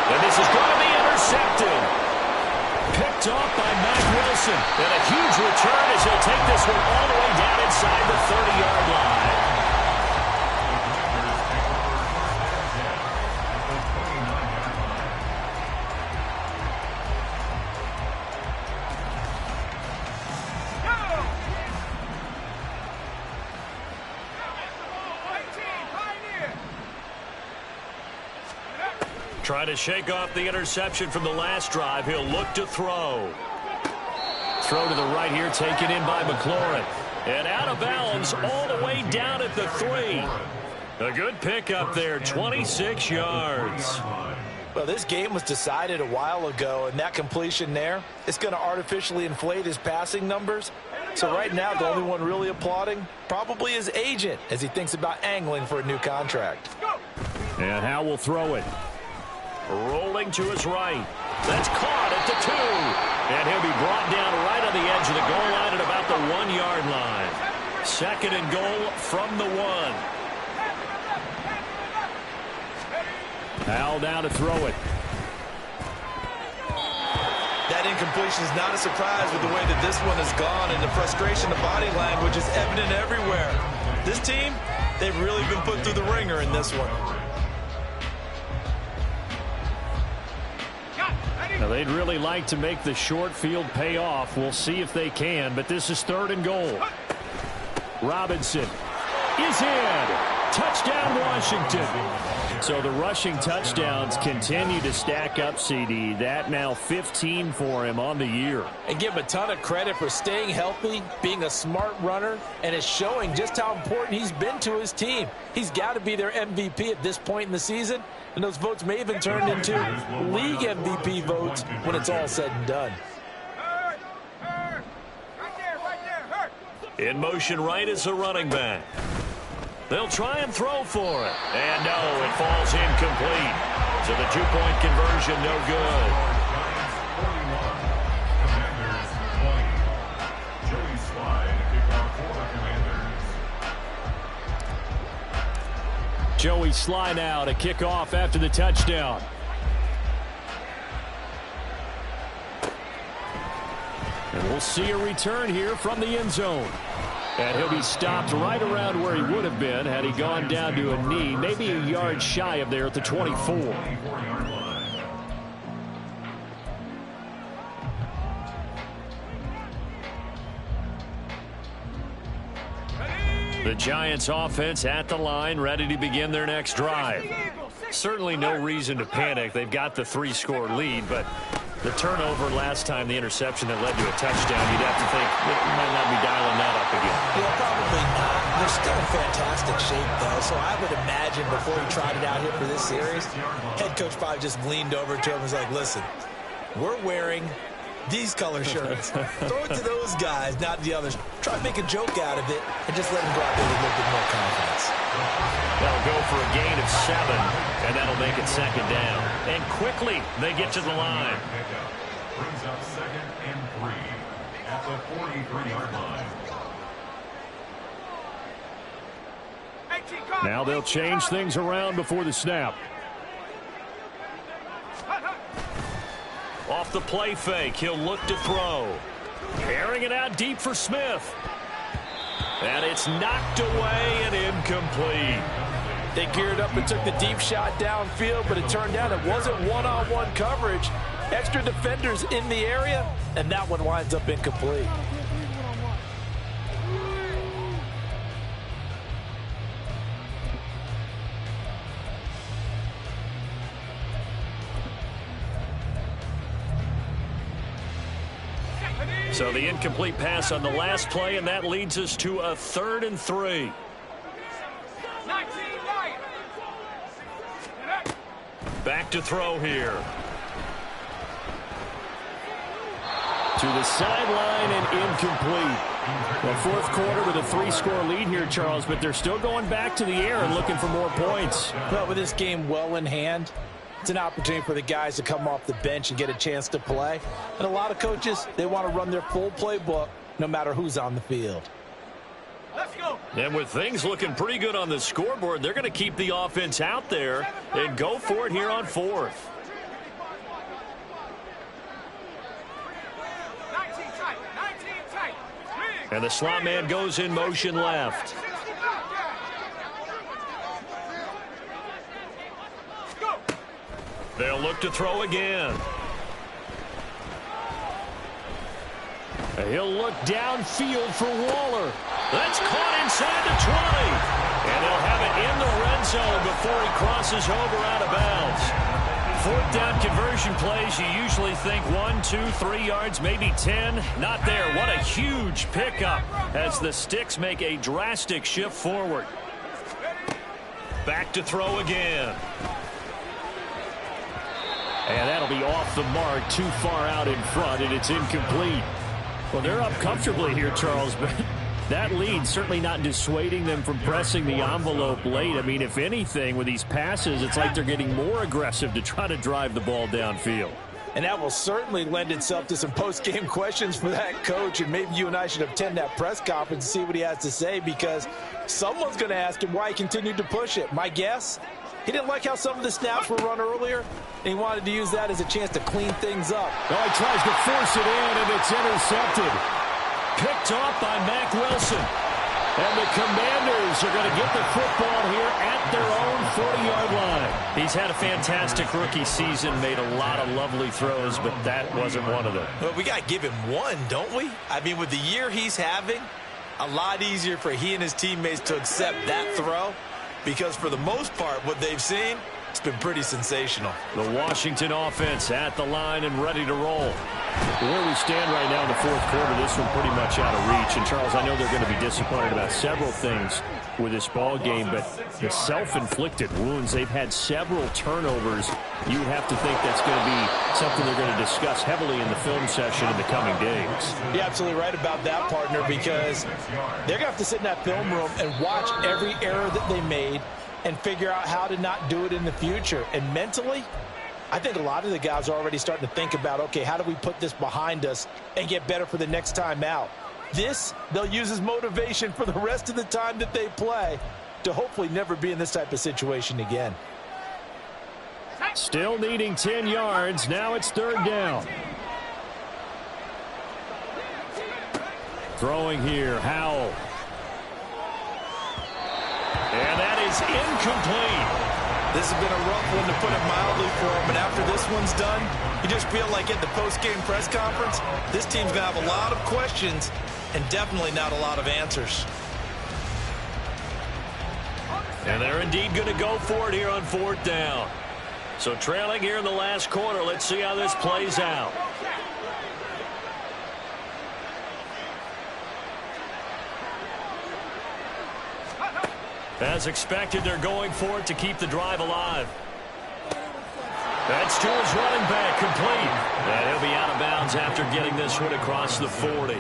And this is going to be intercepted. Picked off by Mack Wilson. And a huge return as he'll take this one all the way down inside the 30-yard line. Trying to shake off the interception from the last drive. He'll look to throw. Throw to the right here, taken in by McLaurin. And out of bounds all the way down at the 3. A good pickup there, 26 yards. Well, this game was decided a while ago, and that completion there is going to artificially inflate his passing numbers. So right now, the only one really applauding probably his agent as he thinks about angling for a new contract. And Howe will throw it. Rolling to his right. That's caught at the 2. And he'll be brought down right on the edge of the goal line at about the 1-yard line. 2nd and goal from the 1. Howe down to throw it. That incompletion is not a surprise with the way that this one has gone, and the frustration, the body language is evident everywhere. This team, they've really been put through the ringer in this one. Now, they'd really like to make the short field pay off. We'll see if they can, but this is 3rd and goal. Robinson is in. Touchdown, Washington. So the rushing touchdowns continue to stack up, CD. That now 15 for him on the year. And give him a ton of credit for staying healthy, being a smart runner, and it's showing just how important he's been to his team. He's got to be their MVP at this point in the season, and those votes may even turn into league MVP votes when it's all said and done. In motion right is the running back. They'll try and throw for it. And no, it falls incomplete. So the 2-point conversion no good. Joey Slide, kickoff for the Commanders. Joey Slide now to kick off after the touchdown. And we'll see a return here from the end zone. And he'll be stopped right around where he would have been had he gone down to a knee, maybe a yard shy of there at the 24. The Giants offense at the line, ready to begin their next drive. Certainly no reason to panic. They've got the 3-score lead, but the turnover last time, the interception that led to a touchdown, you'd have to think they might not be dialing that up again. Yeah, probably not. They're still in fantastic shape, though, so I would imagine before he trotted out here for this series, head coach probably just leaned over to him and was like, listen, we're wearing these color shirts. Throw it to those guys, not the others. Try to make a joke out of it and just let them go out there with a little bit more confidence. They'll go for a gain of 7, and that'll make it 2nd down. And quickly, they get to the line. Brings up 2nd and 3 at the 43-yard line. Now they'll change things around before the snap. Off the play fake, he'll look to throw. Airing it out deep for Smith. And it's knocked away and incomplete. They geared up and took the deep shot downfield, but it turned out it wasn't one-on-one coverage. Extra defenders in the area, and that one winds up incomplete. So the incomplete pass on the last play, and that leads us to a 3rd and 3. Back to throw here. To the sideline and incomplete. Well, 4th quarter with a 3-score lead here, Charles, but they're still going back to the air and looking for more points. Well, with this game well in hand, it's an opportunity for the guys to come off the bench and get a chance to play. And a lot of coaches, they want to run their full playbook no matter who's on the field. Let's go. And with things looking pretty good on the scoreboard, they're going to keep the offense out there and go for it here on 4th. 19 tight. And the slot man goes in motion left. They'll look to throw again. He'll look downfield for Waller. That's caught inside the 20. And they'll have it in the red zone before he crosses over out of bounds. 4th down conversion plays, you usually think 1, 2, 3 yards, maybe 10. Not there. What a huge pickup as the Sticks make a drastic shift forward. Back to throw again. And that'll be off the mark, too far out in front, and it's incomplete. Well, they're up comfortably here, Charles, but that lead certainly not dissuading them from pressing the envelope late. I mean, if anything, with these passes, it's like they're getting more aggressive to try to drive the ball downfield. And that will certainly lend itself to some post-game questions for that coach, and maybe you and I should attend that press conference and see what he has to say, because someone's going to ask him why he continued to push it. My guess, he didn't like how some of the snaps were run earlier, and he wanted to use that as a chance to clean things up. Oh, he tries to force it in, and it's intercepted. Picked off by Mack Wilson. And the Commanders are going to get the football here at their own 40-yard line. He's had a fantastic rookie season, made a lot of lovely throws, but that wasn't one of them. Well, we got to give him one, don't we? I mean, with the year he's having, a lot easier for he and his teammates to accept that throw, because for the most part, what they've seen, it's been pretty sensational. The Washington offense at the line and ready to roll. Where we stand right now in the 4th quarter, this one pretty much out of reach. And, Charles, I know they're going to be disappointed about several things with this ball game, but the self-inflicted wounds, they've had several turnovers. You have to think that's going to be something they're going to discuss heavily in the film session in the coming days. You're absolutely right about that, partner, because they're going to have to sit in that film room and watch every error that they made and figure out how to not do it in the future. And mentally, I think a lot of the guys are already starting to think about, okay, how do we put this behind us and get better for the next time out? This, they'll use as motivation for the rest of the time that they play to hopefully never be in this type of situation again. Still needing 10 yards. Now it's 3rd down. Throwing here, Howell. And that is incomplete. This has been a rough one, to put it mildly, for him. But after this one's done, you just feel like at the post-game press conference, this team's going to have a lot of questions and definitely not a lot of answers. And they're indeed going to go for it here on 4th down. So trailing here in the last quarter, let's see how this plays out. As expected, they're going for it to keep the drive alive. That's to his running back, complete. And he'll be out of bounds after getting this one across the 40.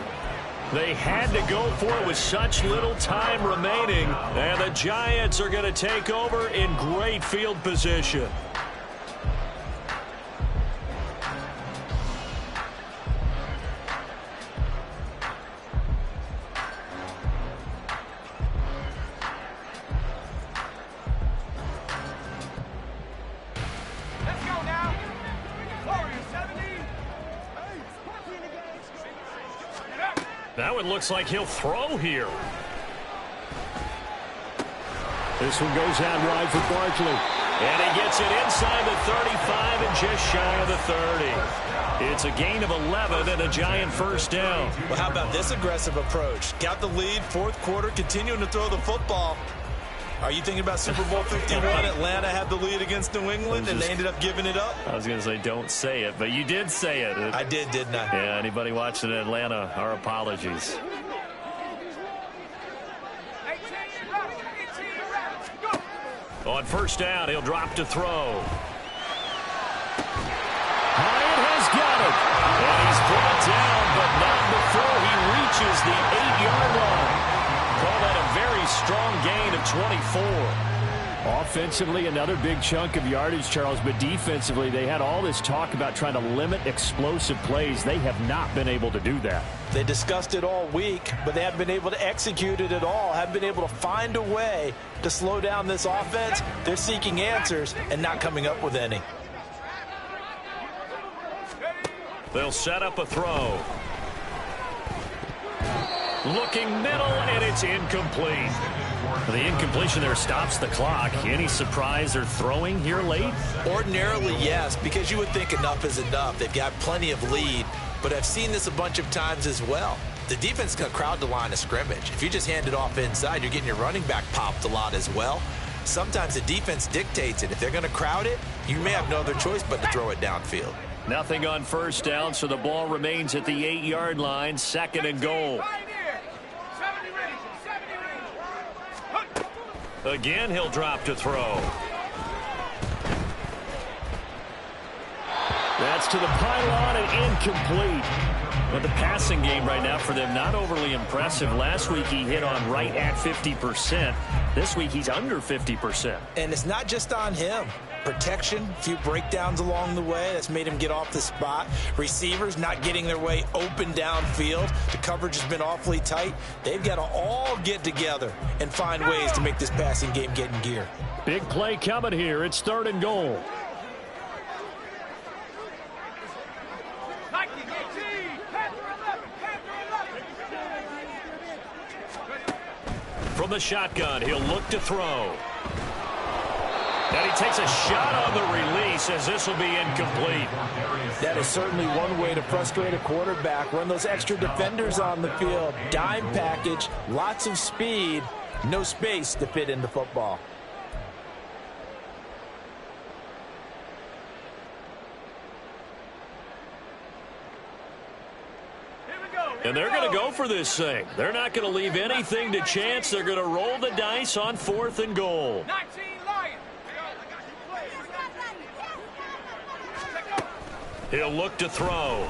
They had to go for it with such little time remaining. And the Giants are going to take over in great field position. Now it looks like he'll throw here. This one goes out wide for Barkley. And he gets it inside the 35 and just shy of the 30. It's a gain of 11 and a Giant first down. Well, how about this aggressive approach? Got the lead, fourth quarter, continuing to throw the football. Are you thinking about Super Bowl 51? Atlanta had the lead against New England, and they ended up giving it up? I was going to say don't say it, but you did say it. I did, didn't I? Yeah, anybody watching Atlanta, our apologies. On first down, he'll drop to throw. Hyatt has got it. And he's brought down, but not before he reaches the 8-yard line. Call that a very strong gain of 24. Offensively, another big chunk of yardage, Charles, but defensively, they had all this talk about trying to limit explosive plays. They have not been able to do that. They discussed it all week, but they haven't been able to execute it at all, haven't been able to find a way to slow down this offense. They're seeking answers and not coming up with any. They'll set up a throw. Looking middle, and it's incomplete. The incompletion there stops the clock. Any surprise they're throwing here late? Ordinarily, yes, because you would think enough is enough. They've got plenty of lead, but I've seen this a bunch of times as well. The defense is going to crowd the line of scrimmage. If you just hand it off inside, you're getting your running back popped a lot as well. Sometimes the defense dictates it. If they're going to crowd it, you may have no other choice but to throw it downfield. Nothing on first down, so the ball remains at the 8-yard line, second and goal. Again, he'll drop to throw. That's to the pylon and incomplete. But the passing game right now for them, not overly impressive. Last week he hit on right at 50%. This week he's under 50%. And it's not just on him. Protection, a few breakdowns along the way. That's made him get off the spot. Receivers not getting their way open downfield. The coverage has been awfully tight. They've got to all get together and find ways to make this passing game get in gear. Big play coming here. It's third and goal. From the shotgun, he'll look to throw. And he takes a shot on the release as this will be incomplete. That is certainly one way to frustrate a quarterback. Run those extra defenders on the field. Dime package, lots of speed, no space to fit in the football. And they're going to go for this thing. They're not going to leave anything to chance. They're going to roll the dice on fourth and goal. 19 Lions. He'll look to throw.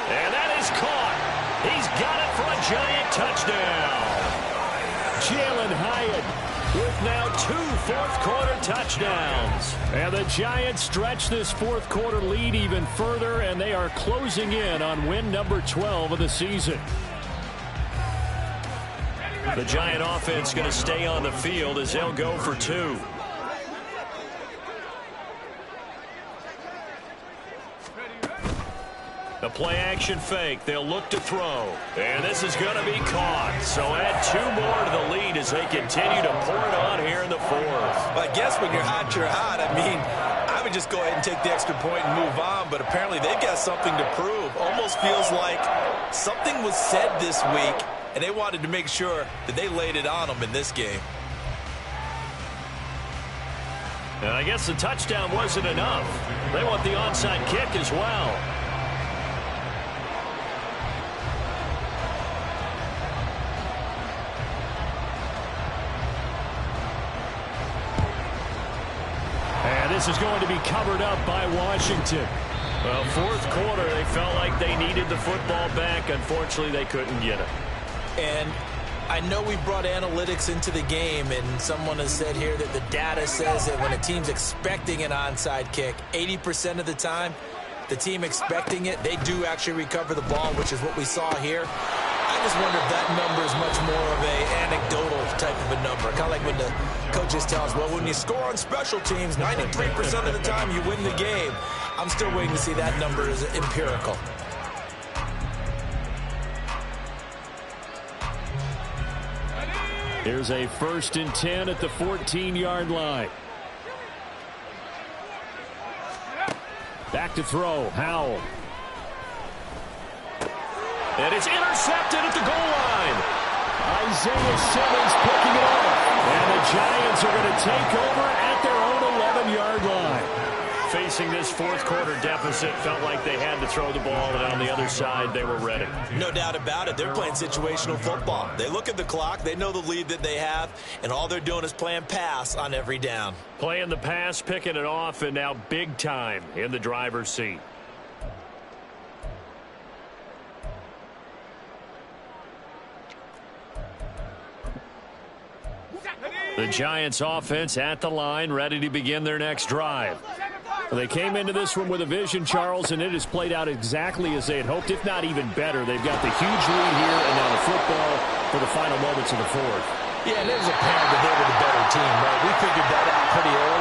And that is caught. He's got it for a Giant touchdown. Jalen Hyatt with now 2 fourth-quarter touchdowns. And the Giants stretch this fourth-quarter lead even further, and they are closing in on win number 12 of the season. The Giant offense going to stay on the field as they'll go for 2. A play-action fake. They'll look to throw. And this is going to be caught. So add 2 more to the lead as they continue to pour it on here in the fourth. Well, I guess when you're hot, you're hot. I mean, I would just go ahead and take the extra point and move on, but apparently they've got something to prove. Almost feels like something was said this week, and they wanted to make sure that they laid it on them in this game. And I guess the touchdown wasn't enough. They want the onside kick as well. This is going to be covered up by Washington. Well, fourth quarter, they felt like they needed the football back. Unfortunately, they couldn't get it. And I know we brought analytics into the game, and someone has said here that the data says that when a team's expecting an onside kick, 80% of the time, the team expecting it, they do actually recover the ball, which is what we saw here. I just wonder if that number is much more of a anecdotal type of a number. Kind of like when the coaches tell us, well, when you score on special teams, 93% of the time you win the game. I'm still waiting to see that number as empirical. Here's a 1st and 10 at the 14-yard line. Back to throw, Howell. And it's intercepted at the goal line. Isaiah Simmons picking it up. And the Giants are going to take over at their own 11-yard line. Facing this fourth quarter deficit, felt like they had to throw the ball, and on the other side, they were ready. No doubt about it. They're playing situational football. They look at the clock, they know the lead that they have, and all they're doing is playing pass on every down. Playing the pass, picking it off, and now big time in the driver's seat. The Giants offense at the line, ready to begin their next drive. They came into this one with a vision, Charles, and it has played out exactly as they had hoped, if not even better. They've got the huge lead here, and now the football for the final moments of the fourth. Yeah, and it was apparent that they were the better team, right? We figured that out pretty early.